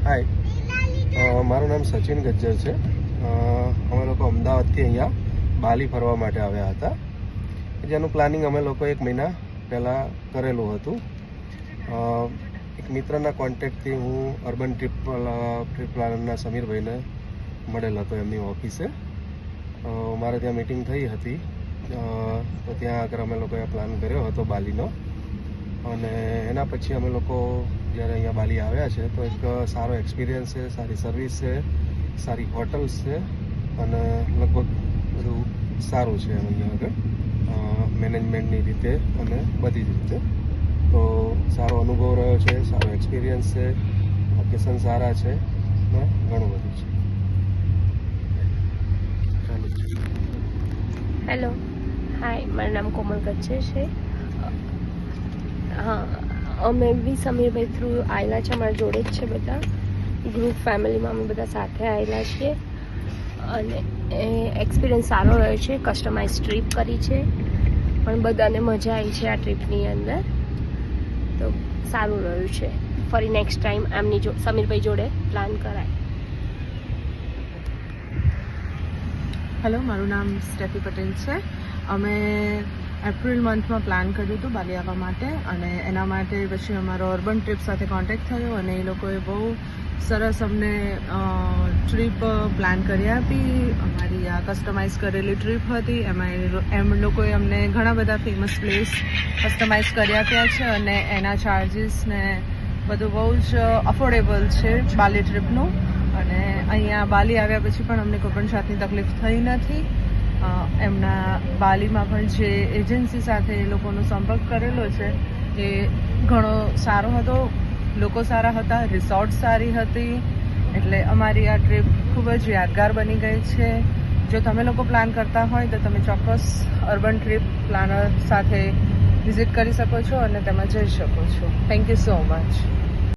હાય, મારું નામ સચિન ગજ્જર છે. અમે લોકો અમદાવાદથી અહીંયા બાલી ફરવા માટે આવ્યા હતા, જેનું પ્લાનિંગ અમે લોકો 1 મહિના પહેલાં કરેલું હતું. એક મિત્રના કોન્ટેક્ટથી હું અર્બન ટ્રીપ પ્લાનરના સમીરભાઈને મળેલ હતો એમની ઓફિસે. મારે ત્યાં મિટિંગ થઈ હતી, તો ત્યાં આગળ અમે લોકોએ પ્લાન કર્યો હતો બાલીનો. અને એના પછી અમે લોકો જ્યારે અહીંયા બાલી આવ્યા છે તો એક સારો એક્સપિરિયન્સ છે, સારી સર્વિસ છે, સારી હોટલ્સ છે અને લગભગ બધું સારું છે અહીંયા આગળ મેનેજમેન્ટની રીતે અને બધી જ રીતે. તો સારો અનુભવ રહ્યો છે, સારો એક્સપિરિયન્સ છે, લોકેશન સારા છે ને ઘણું બધું છે. ચાલો. હેલો, હાય, મારું નામ કોમલ ગજ્જર છે. હા, અમે બી સમીરભાઈ થ્રુ આવેલા છે, અમારા જોડે જ છે બધા ગ્રુપ ફેમિલીમાં અમે બધા સાથે આવેલા છીએ. અને એ એક્સપિરિયન્સ સારો રહ્યો છે. કસ્ટમાઇઝ ટ્રીપ કરી છે પણ બધાને મજા આવી છે આ ટ્રીપની અંદર, તો સારું રહ્યું છે. ફરી નેક્સ્ટ ટાઈમ એમની સમીરભાઈ જોડે પ્લાન કરાય. હેલો, મારું નામ સ્ટેફી પટેલ છે. અમે એપ્રિલ મંથમાં પ્લાન કર્યું હતું બાલી આવવા માટે, અને એના માટે પછી અમારો અર્બન ટ્રીપ સાથે કોન્ટેક્ટ થયો અને એ લોકોએ બહુ સરસ અમને ટ્રીપ પ્લાન કરી આપી. અમારી આ કસ્ટમાઇઝ કરેલી ટ્રીપ હતી, એમ લોકોએ અમને ઘણા બધા ફેમસ પ્લેસ કસ્ટમાઇઝ કરી આપ્યા છે અને એના ચાર્જીસ ને બધું બહુ જ અફોર્ડેબલ છે બાલી ટ્રીપનું. અને અહીંયા બાલી આવ્યા પછી પણ અમને કોઈ પણ જાતની તકલીફ થઈ નથી. એમના બાલીમાં પણ જે એજન્સી સાથે એ લોકોનો સંપર્ક કરેલો છે એ ઘણો સારો હતો, લોકો સારા હતા, રિસોર્ટ સારી હતી. એટલે અમારી આ ટ્રીપ ખૂબ જ યાદગાર બની ગઈ છે. જો તમે લોકો પ્લાન કરતા હોય તો તમે ચોક્કસ અર્બન ટ્રીપ પ્લાનર સાથે વિઝિટ કરી શકો છો અને તેમાં જઈ શકો છો. Thank you so much.